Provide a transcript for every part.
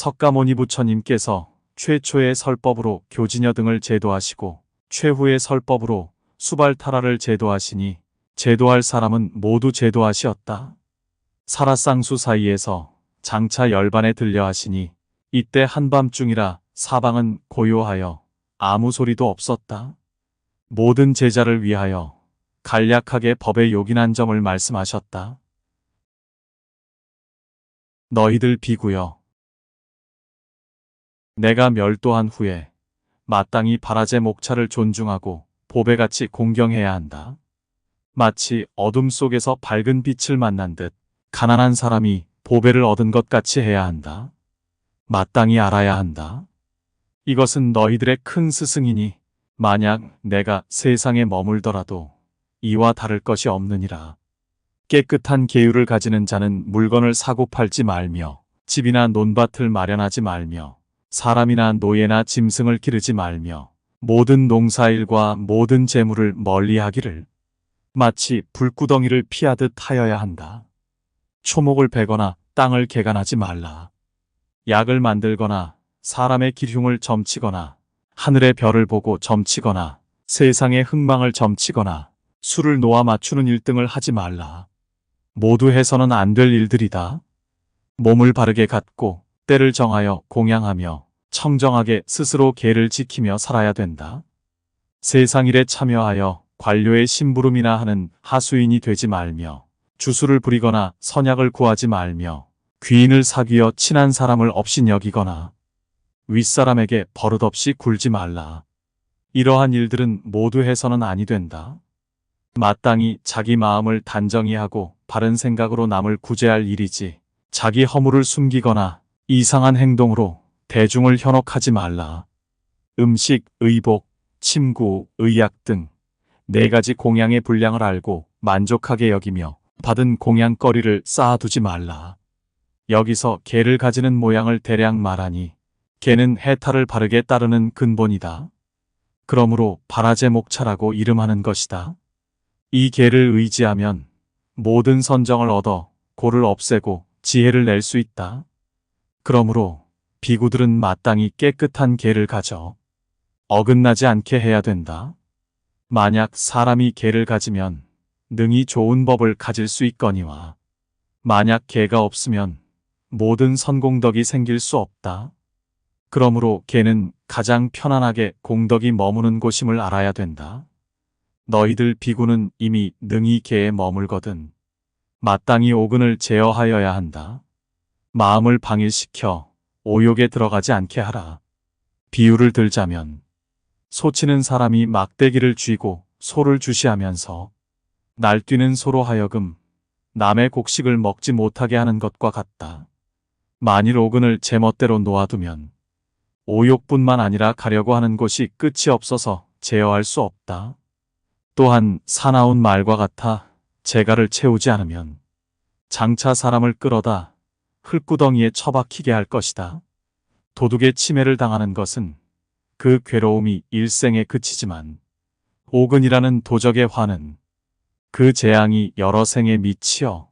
석가모니 부처님께서 최초의 설법으로 교진여 등을 제도하시고 최후의 설법으로 수발타라를 제도하시니 제도할 사람은 모두 제도하시었다. 사라쌍수 사이에서 장차 열반에 들려 하시니 이때 한밤중이라 사방은 고요하여 아무 소리도 없었다. 모든 제자를 위하여 간략하게 법의 요긴한 점을 말씀하셨다. 너희들 비구여. 내가 멸도한 후에 마땅히 바라제 목차를 존중하고 보배같이 공경해야 한다. 마치 어둠 속에서 밝은 빛을 만난 듯 가난한 사람이 보배를 얻은 것 같이 해야 한다. 마땅히 알아야 한다. 이것은 너희들의 큰 스승이니 만약 내가 세상에 머물더라도 이와 다를 것이 없느니라. 깨끗한 계율을 가지는 자는 물건을 사고 팔지 말며 집이나 논밭을 마련하지 말며 사람이나 노예나 짐승을 기르지 말며 모든 농사일과 모든 재물을 멀리하기를 마치 불구덩이를 피하듯 하여야 한다. 초목을 베거나 땅을 개간하지 말라. 약을 만들거나 사람의 기흉을 점치거나 하늘의 별을 보고 점치거나 세상의 흥망을 점치거나 수를 놓아 맞추는 일등을 하지 말라. 모두 해서는 안 될 일들이다. 몸을 바르게 갖고 때를 정하여 공양하며 청정하게 스스로 계를 지키며 살아야 된다. 세상 일에 참여하여 관료의 심부름이나 하는 하수인이 되지 말며 주술을 부리거나 선약을 구하지 말며 귀인을 사귀어 친한 사람을 업신여기거나 윗사람에게 버릇없이 굴지 말라. 이러한 일들은 모두 해서는 아니 된다. 마땅히 자기 마음을 단정히 하고 바른 생각으로 남을 구제할 일이지 자기 허물을 숨기거나 이상한 행동으로 대중을 현혹하지 말라. 음식, 의복, 침구, 의약 등 4가지 공양의 분량을 알고 만족하게 여기며 받은 공양거리를 쌓아두지 말라. 여기서 개를 가지는 모양을 대략 말하니 개는 해탈을 바르게 따르는 근본이다. 그러므로 바라제 목차라고 이름하는 것이다. 이 개를 의지하면 모든 선정을 얻어 고를 없애고 지혜를 낼 수 있다. 그러므로 비구들은 마땅히 깨끗한 개를 가져 어긋나지 않게 해야 된다. 만약 사람이 개를 가지면 능히 좋은 법을 가질 수 있거니와 만약 개가 없으면 모든 선공덕이 생길 수 없다. 그러므로 개는 가장 편안하게 공덕이 머무는 곳임을 알아야 된다. 너희들 비구는 이미 능히 개에 머물거든 마땅히 오근을 제어하여야 한다. 마음을 방일시켜 오욕에 들어가지 않게 하라. 비유를 들자면 소치는 사람이 막대기를 쥐고 소를 주시하면서 날뛰는 소로 하여금 남의 곡식을 먹지 못하게 하는 것과 같다. 만일 오근을 제멋대로 놓아두면 오욕뿐만 아니라 가려고 하는 곳이 끝이 없어서 제어할 수 없다. 또한 사나운 말과 같아 재갈을 채우지 않으면 장차 사람을 끌어다 흙구덩이에 처박히게 할 것이다. 도둑의 침해를 당하는 것은 그 괴로움이 일생에 그치지만 오근이라는 도적의 화는 그 재앙이 여러 생에 미치어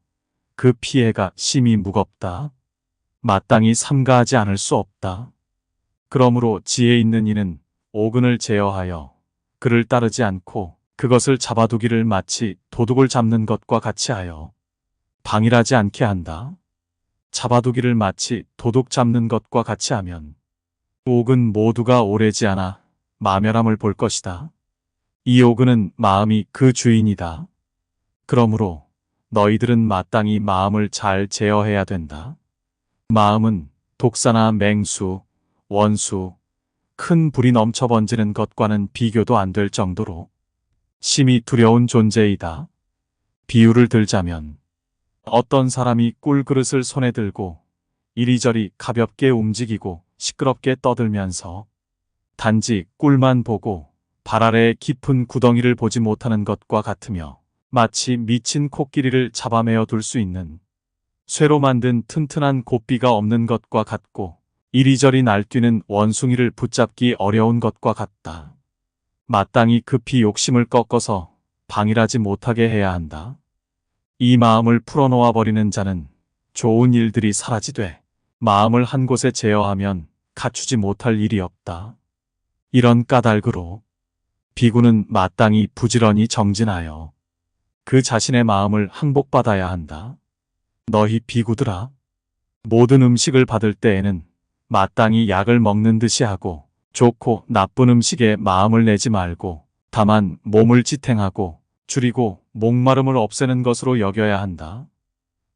그 피해가 심히 무겁다. 마땅히 삼가하지 않을 수 없다. 그러므로 지혜 있는 이는 오근을 제어하여 그를 따르지 않고 그것을 잡아두기를 마치 도둑을 잡는 것과 같이 하여 방일하지 않게 한다. 잡아두기를 마치 도둑 잡는 것과 같이 하면 오근 모두가 오래지 않아 마멸함을 볼 것이다. 이 오근은 마음이 그 주인이다. 그러므로 너희들은 마땅히 마음을 잘 제어해야 된다. 마음은 독사나 맹수, 원수, 큰 불이 넘쳐 번지는 것과는 비교도 안 될 정도로 심히 두려운 존재이다. 비유를 들자면 어떤 사람이 꿀그릇을 손에 들고 이리저리 가볍게 움직이고 시끄럽게 떠들면서 단지 꿀만 보고 발 아래의 깊은 구덩이를 보지 못하는 것과 같으며 마치 미친 코끼리를 잡아매어 둘 수 있는 쇠로 만든 튼튼한 고삐가 없는 것과 같고 이리저리 날뛰는 원숭이를 붙잡기 어려운 것과 같다. 마땅히 급히 욕심을 꺾어서 방일하지 못하게 해야 한다. 이 마음을 풀어놓아 버리는 자는 좋은 일들이 사라지되 마음을 한 곳에 제어하면 갖추지 못할 일이 없다. 이런 까닭으로 비구는 마땅히 부지런히 정진하여 그 자신의 마음을 항복받아야 한다. 너희 비구들아, 모든 음식을 받을 때에는 마땅히 약을 먹는 듯이 하고 좋고 나쁜 음식에 마음을 내지 말고 다만 몸을 지탱하고 줄이고 목마름을 없애는 것으로 여겨야 한다.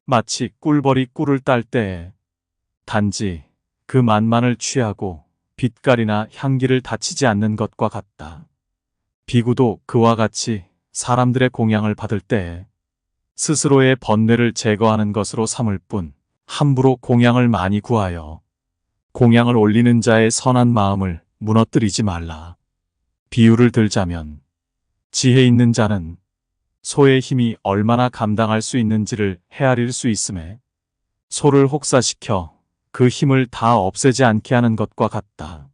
마치 꿀벌이 꿀을 딸 때에 단지 그 맛만을 취하고 빛깔이나 향기를 다치지 않는 것과 같다. 비구도 그와 같이 사람들의 공양을 받을 때에 스스로의 번뇌를 제거하는 것으로 삼을 뿐 함부로 공양을 많이 구하여 공양을 올리는 자의 선한 마음을 무너뜨리지 말라. 비유를 들자면 지혜 있는 자는 소의 힘이 얼마나 감당할 수 있는지를 헤아릴 수 있음에 소를 혹사시켜 그 힘을 다 없애지 않게 하는 것과 같다.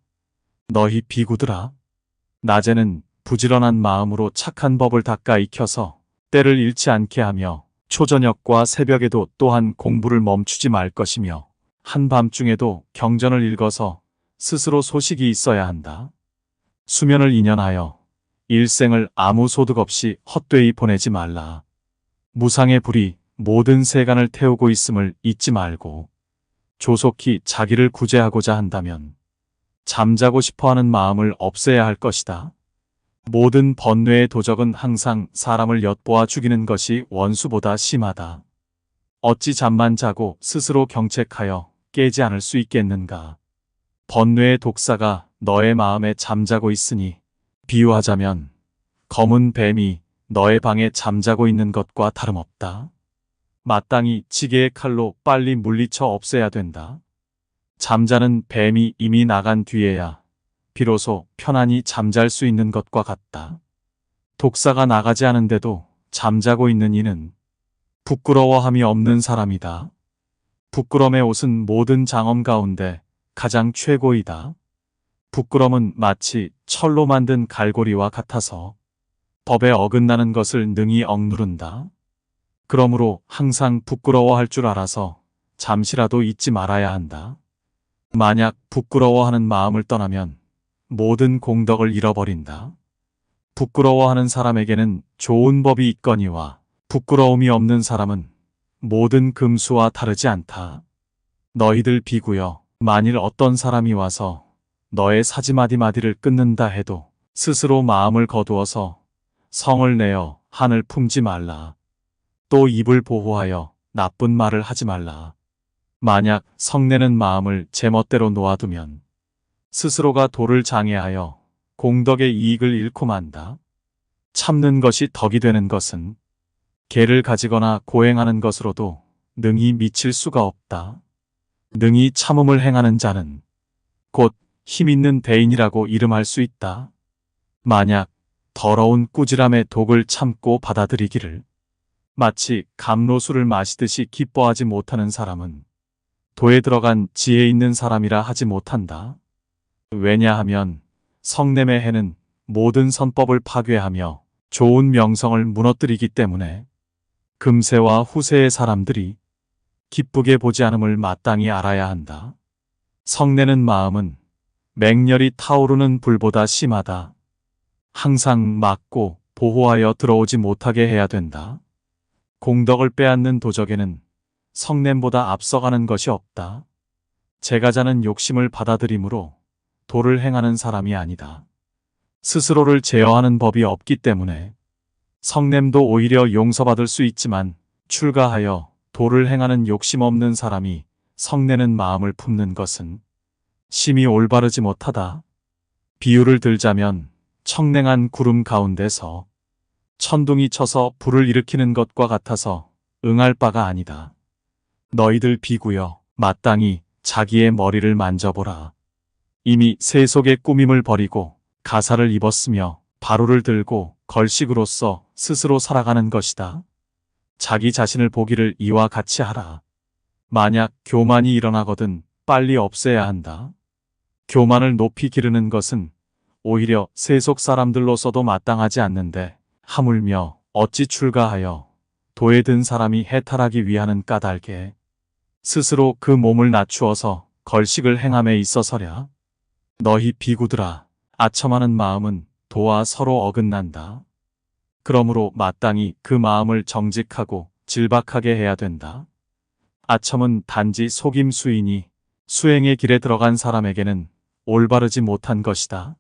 너희 비구들아, 낮에는 부지런한 마음으로 착한 법을 닦아 익혀서 때를 잃지 않게 하며 초저녁과 새벽에도 또한 공부를 멈추지 말 것이며 한밤중에도 경전을 읽어서 스스로 소식이 있어야 한다. 수면을 인연하여 일생을 아무 소득 없이 헛되이 보내지 말라. 무상의 불이 모든 세간을 태우고 있음을 잊지 말고 조속히 자기를 구제하고자 한다면 잠자고 싶어하는 마음을 없애야 할 것이다. 모든 번뇌의 도적은 항상 사람을 엿보아 죽이는 것이 원수보다 심하다. 어찌 잠만 자고 스스로 경책하여 깨지 않을 수 있겠는가. 번뇌의 독사가 너의 마음에 잠자고 있으니 비유하자면 검은 뱀이 너의 방에 잠자고 있는 것과 다름없다. 마땅히 지게의 칼로 빨리 물리쳐 없애야 된다. 잠자는 뱀이 이미 나간 뒤에야 비로소 편안히 잠잘 수 있는 것과 같다. 독사가 나가지 않은데도 잠자고 있는 이는 부끄러워함이 없는 사람이다. 부끄럼의 옷은 모든 장엄 가운데 가장 최고이다. 부끄럼은 마치 철로 만든 갈고리와 같아서 법에 어긋나는 것을 능히 억누른다. 그러므로 항상 부끄러워할 줄 알아서 잠시라도 잊지 말아야 한다. 만약 부끄러워하는 마음을 떠나면 모든 공덕을 잃어버린다. 부끄러워하는 사람에게는 좋은 법이 있거니와 부끄러움이 없는 사람은 모든 금수와 다르지 않다. 너희들 비구여, 만일 어떤 사람이 와서 너의 사지마디마디를 끊는다 해도 스스로 마음을 거두어서 성을 내어 한을 품지 말라. 또 입을 보호하여 나쁜 말을 하지 말라. 만약 성내는 마음을 제멋대로 놓아두면 스스로가 도를 장애하여 공덕의 이익을 잃고 만다. 참는 것이 덕이 되는 것은 계를 가지거나 고행하는 것으로도 능히 미칠 수가 없다. 능히 참음을 행하는 자는 곧 힘있는 대인이라고 이름할 수 있다. 만약 더러운 꾸지람의 독을 참고 받아들이기를 마치 감로수를 마시듯이 기뻐하지 못하는 사람은 도에 들어간 지혜 있는 사람이라 하지 못한다. 왜냐하면 성냄의 해는 모든 선법을 파괴하며 좋은 명성을 무너뜨리기 때문에 금세와 후세의 사람들이 기쁘게 보지 않음을 마땅히 알아야 한다. 성내는 마음은 맹렬히 타오르는 불보다 심하다. 항상 막고 보호하여 들어오지 못하게 해야 된다. 공덕을 빼앗는 도적에는 성냄보다 앞서가는 것이 없다. 제가자는 욕심을 받아들이므로 도를 행하는 사람이 아니다. 스스로를 제어하는 법이 없기 때문에 성냄도 오히려 용서받을 수 있지만 출가하여 도를 행하는 욕심 없는 사람이 성내는 마음을 품는 것은 심히 올바르지 못하다. 비유를 들자면 청랭한 구름 가운데서 천둥이 쳐서 불을 일으키는 것과 같아서 응할 바가 아니다. 너희들 비구여, 마땅히 자기의 머리를 만져보라. 이미 세속의 꾸밈을 버리고 가사를 입었으며 바로를 들고 걸식으로서 스스로 살아가는 것이다. 자기 자신을 보기를 이와 같이 하라. 만약 교만이 일어나거든 빨리 없애야 한다. 교만을 높이 기르는 것은 오히려 세속 사람들로서도 마땅하지 않는데 하물며 어찌 출가하여 도에 든 사람이 해탈하기 위하는 까닭에 스스로 그 몸을 낮추어서 걸식을 행함에 있어서랴. 너희 비구들아, 아첨하는 마음은 도와 서로 어긋난다. 그러므로 마땅히 그 마음을 정직하고 질박하게 해야 된다. 아첨은 단지 속임수이니 수행의 길에 들어간 사람에게는 올바르지 못한 것이다.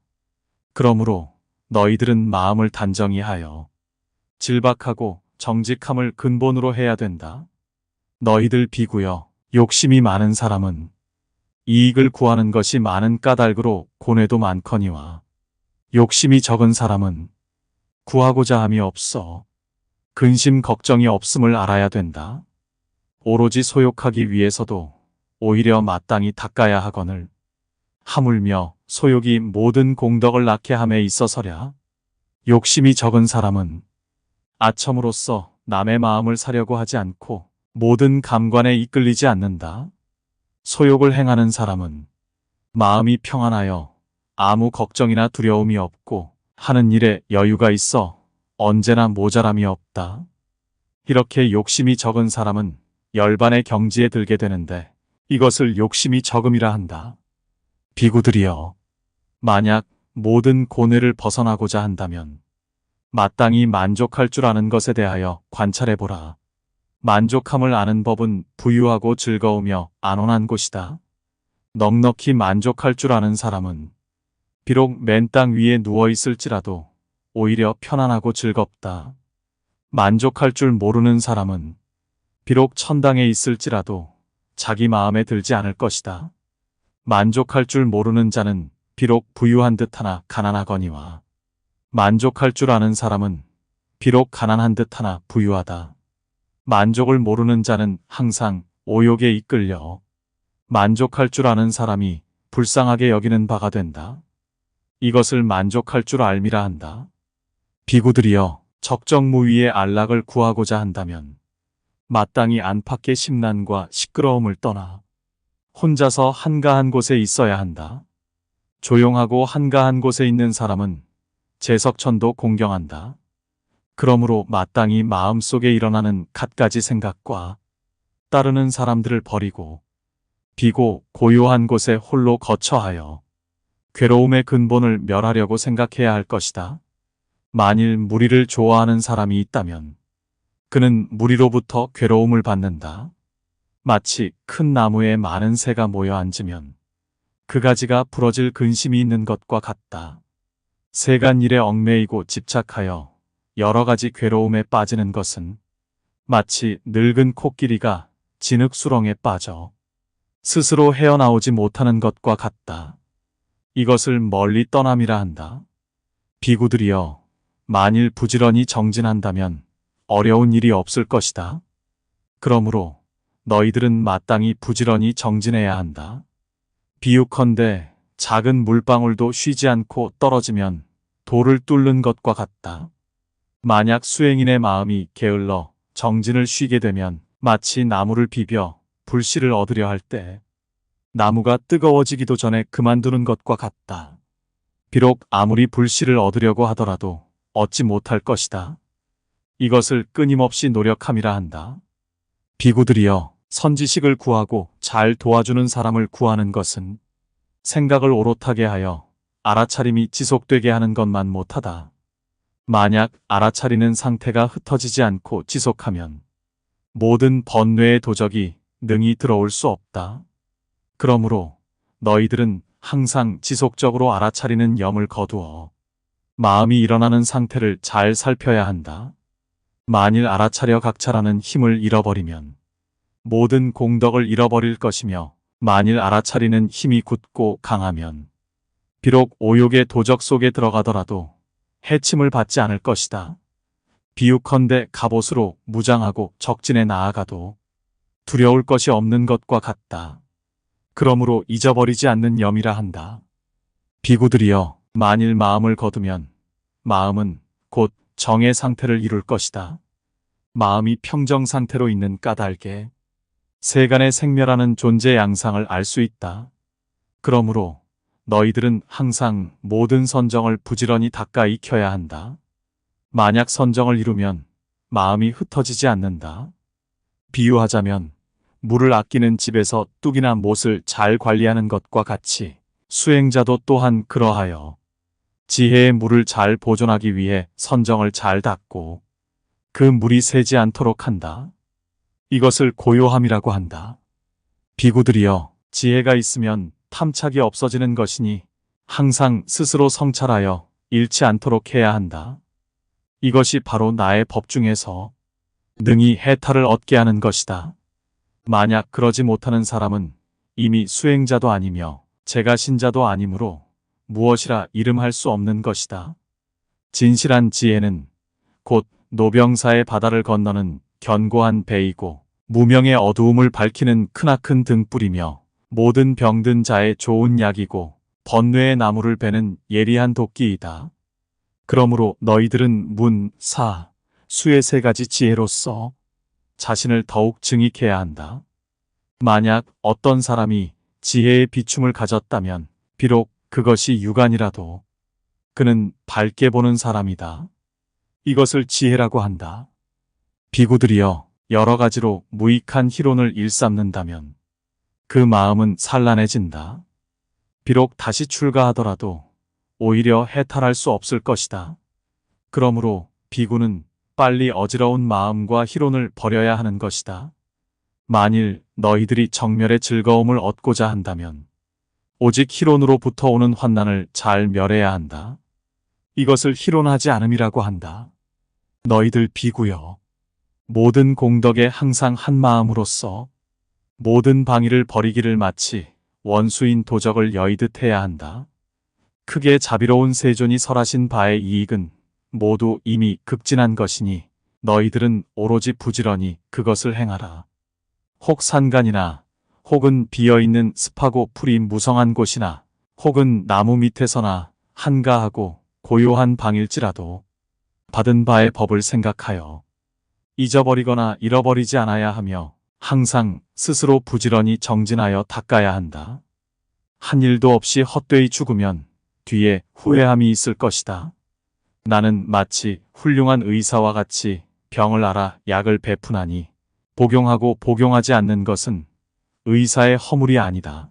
그러므로 너희들은 마음을 단정히 하여 질박하고 정직함을 근본으로 해야 된다. 너희들 비구여, 욕심이 많은 사람은 이익을 구하는 것이 많은 까닭으로 고뇌도 많거니와, 욕심이 적은 사람은 구하고자 함이 없어 근심 걱정이 없음을 알아야 된다. 오로지 소욕하기 위해서도 오히려 마땅히 닦아야 하거늘 하물며 소욕이 모든 공덕을 낳게 함에 있어서랴. 욕심이 적은 사람은 아첨으로써 남의 마음을 사려고 하지 않고 모든 감관에 이끌리지 않는다. 소욕을 행하는 사람은 마음이 평안하여 아무 걱정이나 두려움이 없고 하는 일에 여유가 있어 언제나 모자람이 없다. 이렇게 욕심이 적은 사람은 열반의 경지에 들게 되는데 이것을 욕심이 적음이라 한다. 비구들이여, 만약 모든 고뇌를 벗어나고자 한다면 마땅히 만족할 줄 아는 것에 대하여 관찰해보라. 만족함을 아는 법은 부유하고 즐거우며 안온한 곳이다. 넉넉히 만족할 줄 아는 사람은 비록 맨 땅 위에 누워 있을지라도 오히려 편안하고 즐겁다. 만족할 줄 모르는 사람은 비록 천당에 있을지라도 자기 마음에 들지 않을 것이다. 만족할 줄 모르는 자는 비록 부유한 듯하나 가난하거니와, 만족할 줄 아는 사람은 비록 가난한 듯하나 부유하다. 만족을 모르는 자는 항상 오욕에 이끌려 만족할 줄 아는 사람이 불쌍하게 여기는 바가 된다. 이것을 만족할 줄 알미라 한다. 비구들이여, 적정무위의 안락을 구하고자 한다면 마땅히 안팎의 심란과 시끄러움을 떠나 혼자서 한가한 곳에 있어야 한다. 조용하고 한가한 곳에 있는 사람은 제석천도 공경한다. 그러므로 마땅히 마음속에 일어나는 갖가지 생각과 따르는 사람들을 버리고 비고 고요한 곳에 홀로 거처하여 괴로움의 근본을 멸하려고 생각해야 할 것이다. 만일 무리를 좋아하는 사람이 있다면 그는 무리로부터 괴로움을 받는다. 마치 큰 나무에 많은 새가 모여 앉으면 그 가지가 부러질 근심이 있는 것과 같다. 세간 일에 얽매이고 집착하여 여러 가지 괴로움에 빠지는 것은 마치 늙은 코끼리가 진흙수렁에 빠져 스스로 헤어나오지 못하는 것과 같다. 이것을 멀리 떠남이라 한다. 비구들이여, 만일 부지런히 정진한다면 어려운 일이 없을 것이다. 그러므로 너희들은 마땅히 부지런히 정진해야 한다. 비유컨대 작은 물방울도 쉬지 않고 떨어지면 돌을 뚫는 것과 같다. 만약 수행인의 마음이 게을러 정진을 쉬게 되면 마치 나무를 비벼 불씨를 얻으려 할 때 나무가 뜨거워지기도 전에 그만두는 것과 같다. 비록 아무리 불씨를 얻으려고 하더라도 얻지 못할 것이다. 이것을 끊임없이 노력함이라 한다. 비구들이여, 선지식을 구하고 잘 도와주는 사람을 구하는 것은 생각을 오롯하게 하여 알아차림이 지속되게 하는 것만 못하다. 만약 알아차리는 상태가 흩어지지 않고 지속하면 모든 번뇌의 도적이 능히 들어올 수 없다. 그러므로 너희들은 항상 지속적으로 알아차리는 염을 거두어 마음이 일어나는 상태를 잘 살펴야 한다. 만일 알아차려 각찰하는 힘을 잃어버리면 모든 공덕을 잃어버릴 것이며, 만일 알아차리는 힘이 굳고 강하면 비록 오욕의 도적 속에 들어가더라도 해침을 받지 않을 것이다. 비유컨대 갑옷으로 무장하고 적진에 나아가도 두려울 것이 없는 것과 같다. 그러므로 잊어버리지 않는 염이라 한다. 비구들이여, 만일 마음을 거두면 마음은 곧 정의 상태를 이룰 것이다. 마음이 평정 상태로 있는 까닭에 세간의 생멸하는 존재 양상을 알 수 있다. 그러므로 너희들은 항상 모든 선정을 부지런히 닦아 익혀야 한다. 만약 선정을 이루면 마음이 흩어지지 않는다. 비유하자면 물을 아끼는 집에서 뚝이나 못을 잘 관리하는 것과 같이 수행자도 또한 그러하여 지혜의 물을 잘 보존하기 위해 선정을 잘 닦고 그 물이 새지 않도록 한다. 이것을 고요함이라고 한다. 비구들이여, 지혜가 있으면 탐착이 없어지는 것이니 항상 스스로 성찰하여 잃지 않도록 해야 한다. 이것이 바로 나의 법 중에서 능히 해탈을 얻게 하는 것이다. 만약 그러지 못하는 사람은 이미 수행자도 아니며 제가 신자도 아니므로 무엇이라 이름할 수 없는 것이다. 진실한 지혜는 곧 노병사의 바다를 건너는 견고한 배이고 무명의 어두움을 밝히는 크나큰 등불이며 모든 병든 자의 좋은 약이고 번뇌의 나무를 베는 예리한 도끼이다. 그러므로 너희들은 문, 사, 수의 세 가지 지혜로서 자신을 더욱 증익해야 한다. 만약 어떤 사람이 지혜의 비춤을 가졌다면 비록 그것이 유관이라도 그는 밝게 보는 사람이다. 이것을 지혜라고 한다. 비구들이여, 여러 가지로 무익한 희론을 일삼는다면 그 마음은 산란해진다. 비록 다시 출가하더라도 오히려 해탈할 수 없을 것이다. 그러므로 비구는 빨리 어지러운 마음과 희론을 버려야 하는 것이다. 만일 너희들이 정멸의 즐거움을 얻고자 한다면 오직 희론으로부터 오는 환난을 잘 멸해야 한다. 이것을 희론하지 않음이라고 한다. 너희들 비구여, 모든 공덕에 항상 한 마음으로써 모든 방위를 버리기를 마치 원수인 도적을 여의듯 해야 한다. 크게 자비로운 세존이 설하신 바의 이익은 모두 이미 극진한 것이니 너희들은 오로지 부지런히 그것을 행하라. 혹 산간이나 혹은 비어있는 습하고 풀이 무성한 곳이나 혹은 나무 밑에서나 한가하고 고요한 방일지라도 받은 바의 법을 생각하여 잊어버리거나 잃어버리지 않아야 하며 항상 스스로 부지런히 정진하여 닦아야 한다. 한 일도 없이 헛되이 죽으면 뒤에 후회함이 있을 것이다. 나는 마치 훌륭한 의사와 같이 병을 알아 약을 베푸나니 복용하고 복용하지 않는 것은 의사의 허물이 아니다.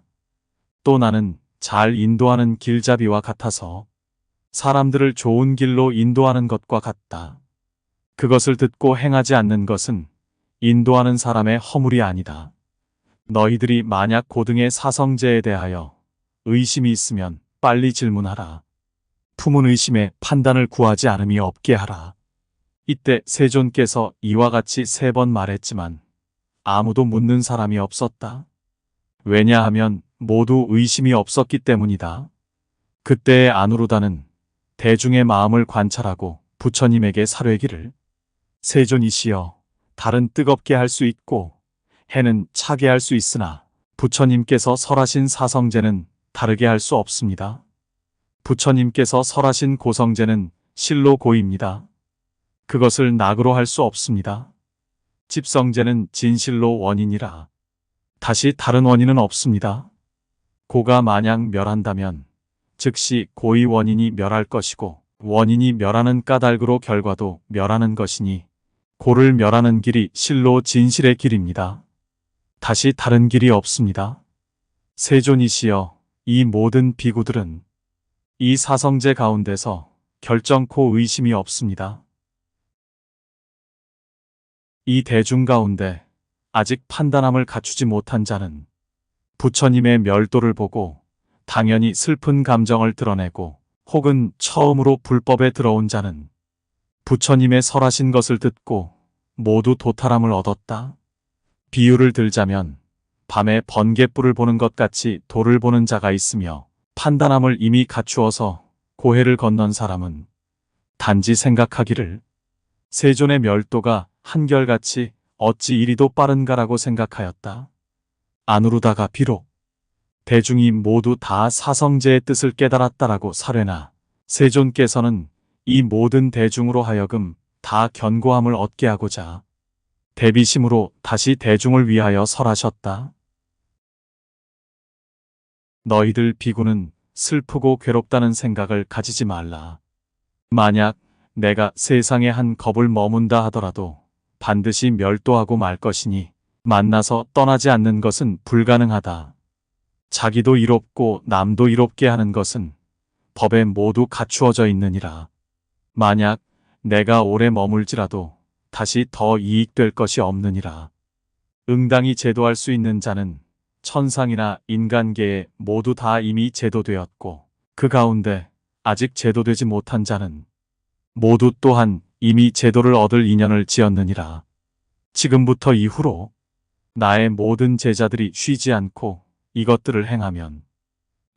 또 나는 잘 인도하는 길잡이와 같아서 사람들을 좋은 길로 인도하는 것과 같다. 그것을 듣고 행하지 않는 것은 인도하는 사람의 허물이 아니다. 너희들이 만약 고등의 사성제에 대하여 의심이 있으면 빨리 질문하라. 품은 의심에 판단을 구하지 않음이 없게 하라. 이때 세존께서 이와 같이 3번 말했지만 아무도 묻는 사람이 없었다. 왜냐하면 모두 의심이 없었기 때문이다. 그때의 아누루다는 대중의 마음을 관찰하고 부처님에게 사뢰기를, 세존이시여, 달은 뜨겁게 할 수 있고 해는 차게 할 수 있으나 부처님께서 설하신 사성제는 다르게 할 수 없습니다. 부처님께서 설하신 고성제는 실로 고입니다. 그것을 낙으로 할 수 없습니다. 집성제는 진실로 원인이라 다시 다른 원인은 없습니다. 고가 만약 멸한다면 즉시 고의 원인이 멸할 것이고 원인이 멸하는 까닭으로 결과도 멸하는 것이니 고를 멸하는 길이 실로 진실의 길입니다. 다시 다른 길이 없습니다. 세존이시여, 이 모든 비구들은 이 사성제 가운데서 결정코 의심이 없습니다. 이 대중 가운데 아직 판단함을 갖추지 못한 자는 부처님의 멸도를 보고 당연히 슬픈 감정을 드러내고 혹은 처음으로 불법에 들어온 자는 부처님의 설하신 것을 듣고 모두 도탈함을 얻었다. 비유를 들자면 밤에 번갯불을 보는 것 같이 도를 보는 자가 있으며 판단함을 이미 갖추어서 고해를 건넌 사람은 단지 생각하기를 세존의 멸도가 한결같이 어찌 이리도 빠른가라고 생각하였다. 아누루다가 비록 대중이 모두 다 사성제의 뜻을 깨달았다라고 사뢰나 세존께서는 이 모든 대중으로 하여금 다 견고함을 얻게 하고자 대비심으로 다시 대중을 위하여 설하셨다. 너희들 비구는 슬프고 괴롭다는 생각을 가지지 말라. 만약 내가 세상에 한 겁을 머문다 하더라도 반드시 멸도하고 말 것이니 만나서 떠나지 않는 것은 불가능하다. 자기도 이롭고 남도 이롭게 하는 것은 법에 모두 갖추어져 있느니라. 만약 내가 오래 머물지라도 다시 더 이익될 것이 없느니라. 응당히 제도할 수 있는 자는 천상이나 인간계에 모두 다 이미 제도되었고 그 가운데 아직 제도되지 못한 자는 모두 또한 이미 제도를 얻을 인연을 지었느니라. 지금부터 이후로 나의 모든 제자들이 쉬지 않고 이것들을 행하면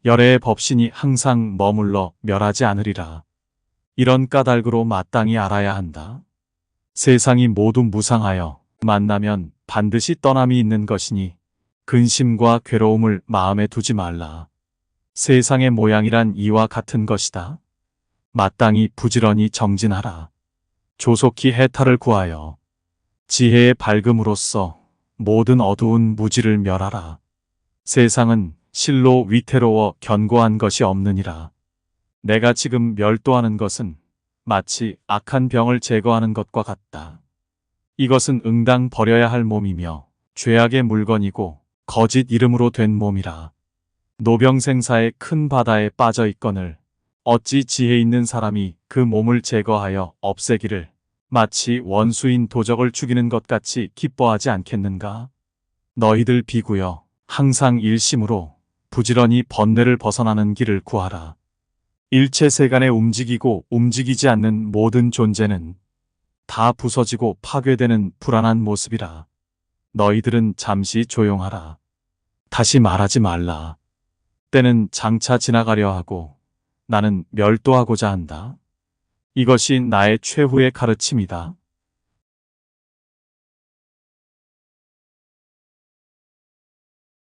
열애의 법신이 항상 머물러 멸하지 않으리라. 이런 까닭으로 마땅히 알아야 한다. 세상이 모두 무상하여 만나면 반드시 떠남이 있는 것이니 근심과 괴로움을 마음에 두지 말라. 세상의 모양이란 이와 같은 것이다. 마땅히 부지런히 정진하라. 조속히 해탈을 구하여 지혜의 밝음으로써 모든 어두운 무지를 멸하라. 세상은 실로 위태로워 견고한 것이 없느니라. 내가 지금 멸도하는 것은 마치 악한 병을 제거하는 것과 같다. 이것은 응당 버려야 할 몸이며 죄악의 물건이고 거짓 이름으로 된 몸이라. 노병생사의 큰 바다에 빠져 있거늘 어찌 지혜 있는 사람이 그 몸을 제거하여 없애기를 마치 원수인 도적을 죽이는 것 같이 기뻐하지 않겠는가? 너희들 비구여 항상 일심으로 부지런히 번뇌를 벗어나는 길을 구하라. 일체 세간에 움직이고 움직이지 않는 모든 존재는 다 부서지고 파괴되는 불안한 모습이라. 너희들은 잠시 조용하라. 다시 말하지 말라. 때는 장차 지나가려 하고 나는 멸도하고자 한다. 이것이 나의 최후의 가르침이다.